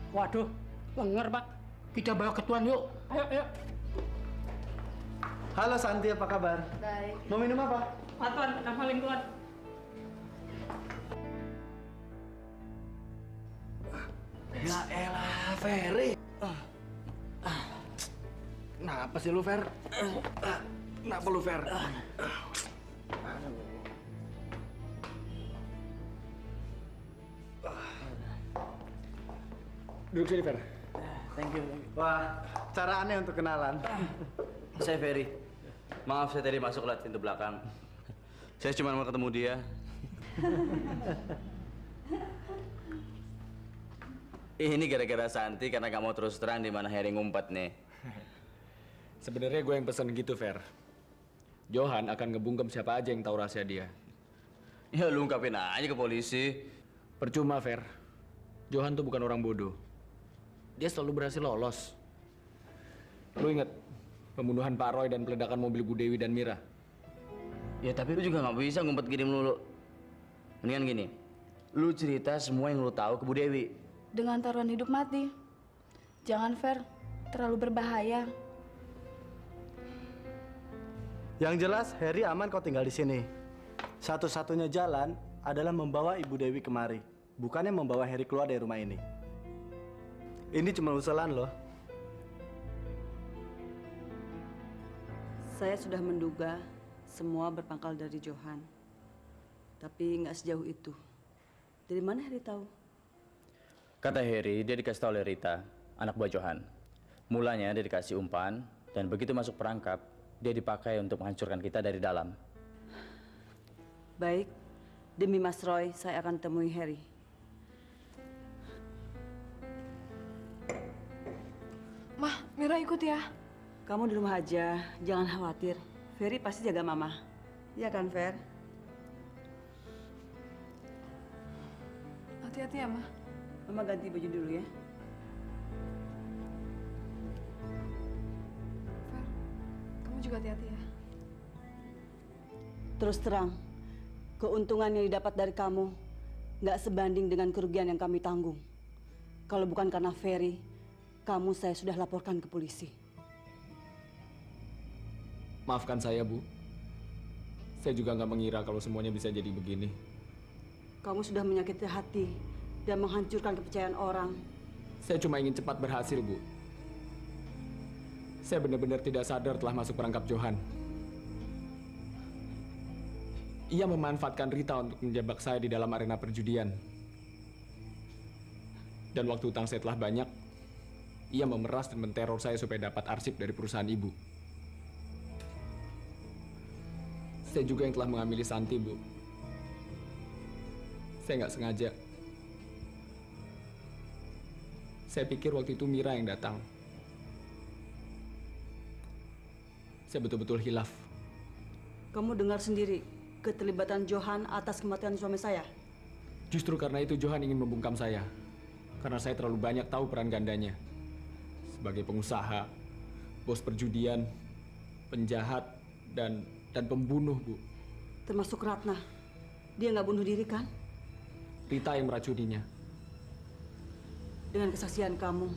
Waduh, lenger Pak. Kita bawa ke Tuan yuk. Ayo, ayo. Halo Santi, apa kabar? Baik. Mau minum apa? Pak Tuan, nafalin Tuan. Ya elah, Ferry. Kenapa sih lu, Fer? Kenapa lu, Fer? Duduk sini, Fer. Thank you. Wah, cara aneh untuk kenalan. Saya Ferry. Maaf saya tadi masuk lewat pintu belakang. Saya cuma mau ketemu dia. Ini gara-gara Santi karena nggak mau terus terang di mana Harry ngumpet nih. Sebenarnya gue yang pesen gitu, Fer. Johan akan ngebungkem siapa aja yang tahu rahasia dia. Ya lu ungkapin aja ke polisi. Percuma, Fer. Johan tuh bukan orang bodoh. Dia selalu berhasil lolos. Lu inget pembunuhan Pak Roy dan peledakan mobil Bu Dewi dan Mira? Ya tapi lu juga nggak bisa ngumpet gini melulu. Mendingan gini, lu cerita semua yang lu tahu ke Bu Dewi. Dengan taruhan hidup mati. Jangan, Fer. Terlalu berbahaya. Yang jelas, Harry aman kok tinggal di sini. Satu-satunya jalan adalah membawa Ibu Dewi kemari, bukannya membawa Harry keluar dari rumah ini. Ini cuma usulan loh. Saya sudah menduga semua berpangkal dari Johan. Tapi nggak sejauh itu. Dari mana Harry tahu? Kata Harry, dia dikasih tahu oleh Rita, anak buah Johan. Mulanya dia dikasih umpan, dan begitu masuk perangkap, dia dipakai untuk menghancurkan kita dari dalam. Baik, demi Mas Roy, saya akan temui Harry. Mah, Mira ikut ya. Kamu di rumah aja, jangan khawatir. Ferry pasti jaga Mama. Iya kan, Fer? Hati-hati ya, Mah. Mama ganti baju dulu ya. Fer, kamu juga hati-hati ya. Terus terang, keuntungan yang didapat dari kamu nggak sebanding dengan kerugian yang kami tanggung. Kalau bukan karena Ferry, kamu saya sudah laporkan ke polisi. Maafkan saya, Bu. Saya juga nggak mengira kalau semuanya bisa jadi begini. Kamu sudah menyakiti hati dan menghancurkan kepercayaan orang. Saya cuma ingin cepat berhasil, Bu. Saya benar-benar tidak sadar telah masuk perangkap Johan. Ia memanfaatkan Rita untuk menjebak saya di dalam arena perjudian. Dan waktu utang saya telah banyak, ia memeras dan menteror saya supaya dapat arsip dari perusahaan ibu. Saya juga yang telah mengambil Santi, Bu. Saya nggak sengaja. Saya pikir waktu itu Mira yang datang. Saya betul-betul hilaf. Kamu dengar sendiri keterlibatan Johan atas kematian suami saya. Justru karena itu Johan ingin membungkam saya. Karena saya terlalu banyak tahu peran gandanya. Sebagai pengusaha, bos perjudian, penjahat, dan pembunuh, Bu. Termasuk Ratna. Dia nggak bunuh diri kan? Rita yang meracuninya. Dengan kesaksian kamu,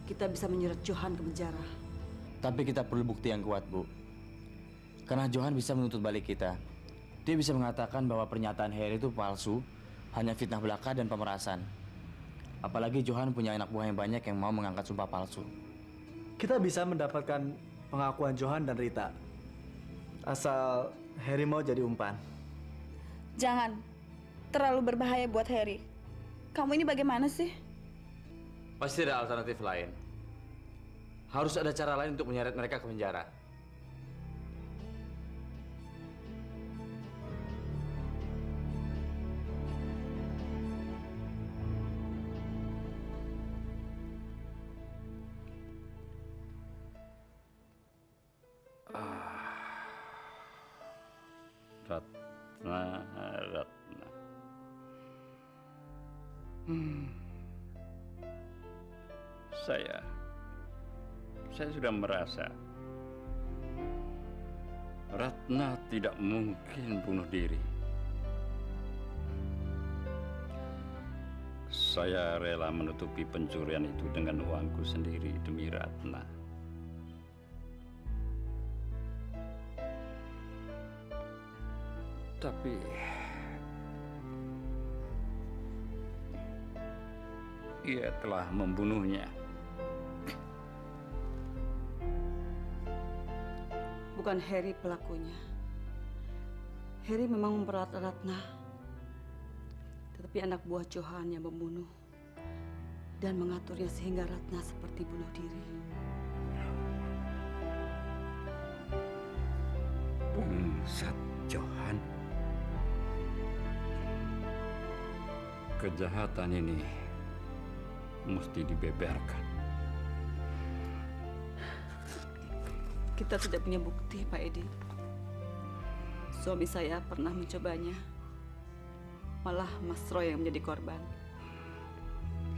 kita bisa menyeret Johan ke penjara. Tapi kita perlu bukti yang kuat, Bu. Karena Johan bisa menuntut balik kita. Dia bisa mengatakan bahwa pernyataan Harry itu palsu, hanya fitnah belaka dan pemerasan. Apalagi Johan punya anak buah yang banyak yang mau mengangkat sumpah palsu. Kita bisa mendapatkan pengakuan Johan dan Rita. Asal Harry mau jadi umpan. Jangan. Terlalu berbahaya buat Harry. Kamu ini bagaimana sih? Pasti ada alternatif lain. Harus ada cara lain untuk menyeret mereka ke penjara. Ratna. Saya sudah merasa Ratna tidak mungkin bunuh diri. Saya rela menutupi pencurian itu dengan uangku sendiri demi Ratna. Tapi ia telah membunuhnya. Bukan Harry pelakunya. Harry memang memperat Ratna. Tetapi anak buah Johan yang membunuh dan mengaturnya sehingga Ratna seperti bunuh diri. Bangsat Johan. Kejahatan ini mesti dibeberkan. Kita tidak punya bukti, Pak Edi. Suami saya pernah mencobanya. Malah Mas Roy yang menjadi korban.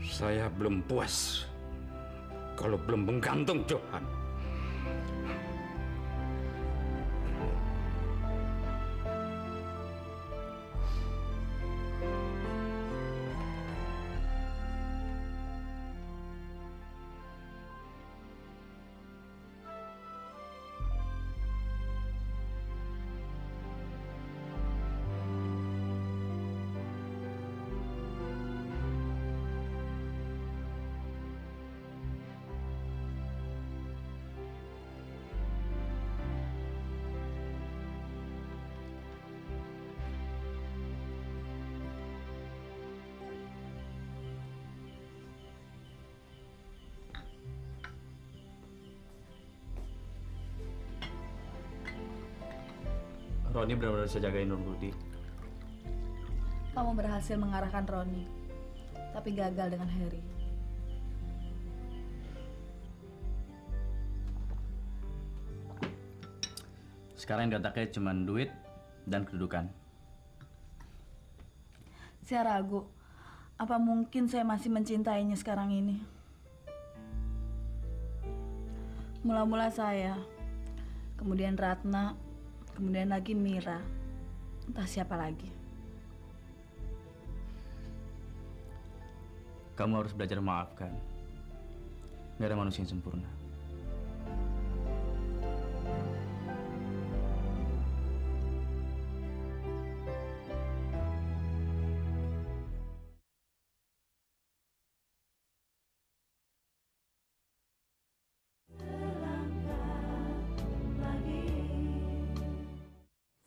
Saya belum puas kalau belum menggantung Johan. Roni benar-benar bisa jagain Nur Budi. Kamu berhasil mengarahkan Roni, tapi gagal dengan Harry. Sekarang yang di otaknya cuma duit dan kedudukan. Saya ragu, apa mungkin saya masih mencintainya sekarang ini? Mula-mula saya, kemudian Ratna, kemudian lagi Mira, entah siapa lagi. Kamu harus belajar memaafkan. Gak ada manusia yang sempurna.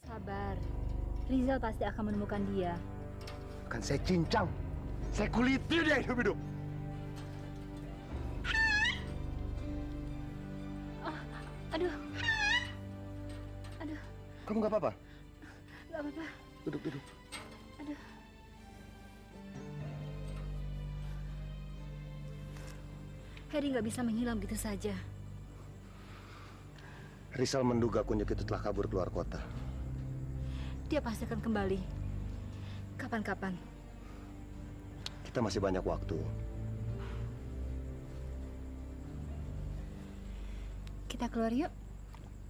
Sabar, Rizal pasti akan menemukan dia. Akan saya cincang, saya kuliti dia hidup-hidup. Aduh, aduh, Kamu nggak apa-apa? nggak apa-apa. Duduk. Aduh, Harry nggak bisa menghilang begitu saja. Rizal menduga kunyuk itu telah kabur keluar kota. Dia pasti akan kembali. Kapan-kapan. Kita masih banyak waktu. Kita keluar yuk.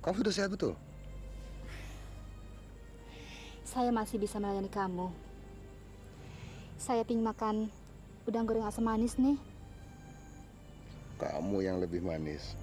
Kamu sudah sehat betul? Saya masih bisa melayani kamu. Saya pingin makan udang goreng asam manis nih. Kamu yang lebih manis.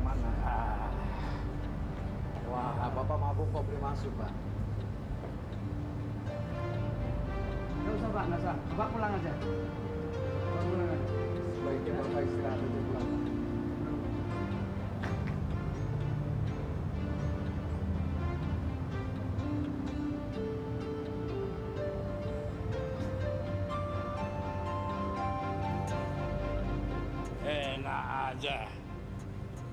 mana? Wah, Bapak mabuk kok boleh masuk, Pak. Nggak usah, Pak, nggak usah. Bapak pulang aja. Bapak pulang aja. Sebaiknya Bapak istirahat aja pulang. Enak aja.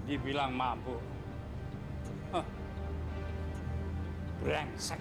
Dibilang mabuk. Hah. Brengsek.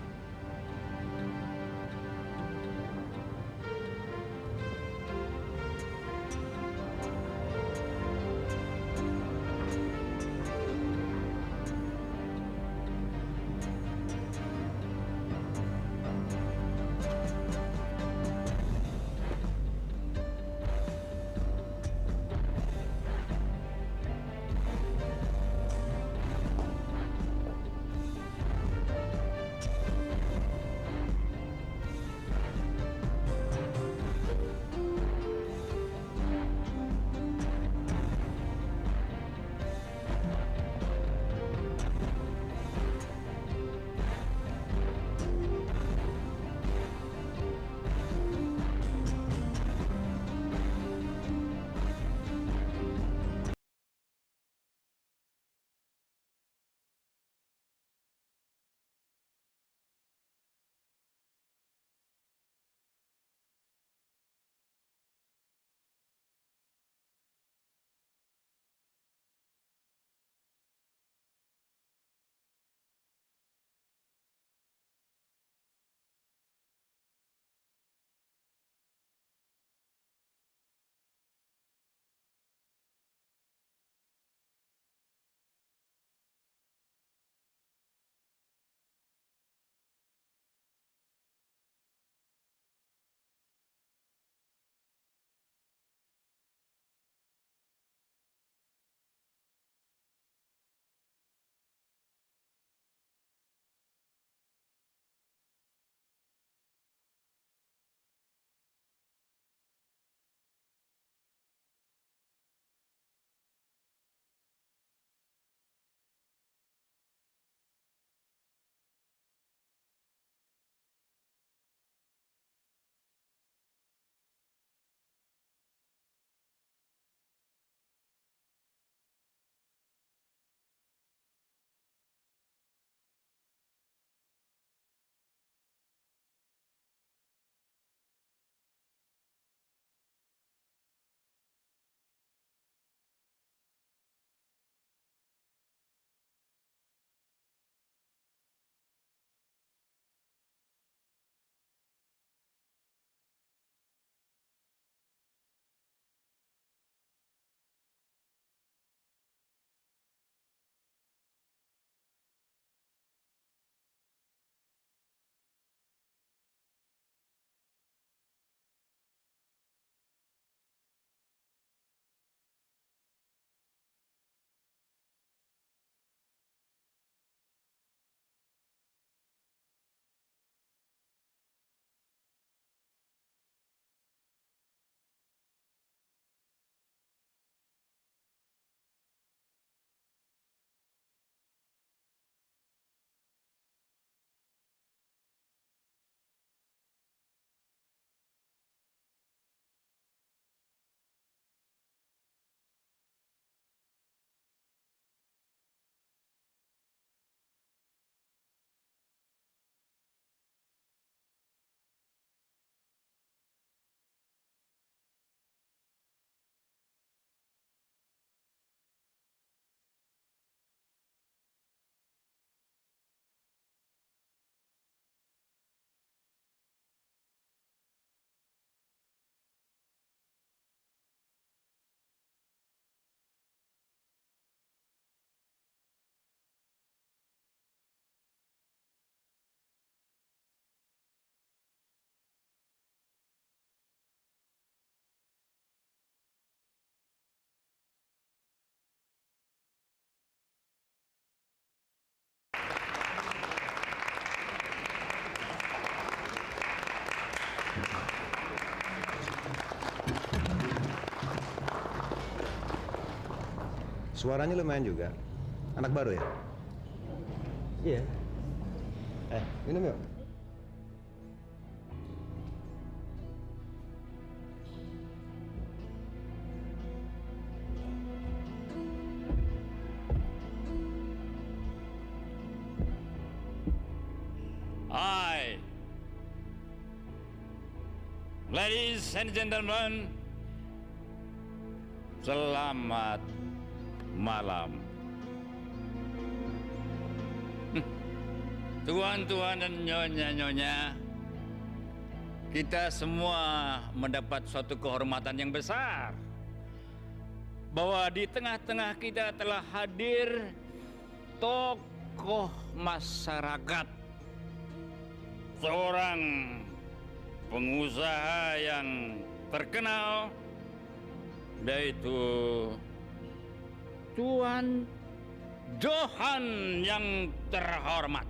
Suaranya lumayan juga. Anak baru ya? Iya. Minum yuk. Hai, ladies and gentlemen, selamat malam. Tuan-tuan dan nyonya-nyonya, kita semua mendapat suatu kehormatan yang besar bahwa di tengah-tengah kita telah hadir tokoh masyarakat, seorang pengusaha yang terkenal, yaitu Tuan Johan yang terhormat.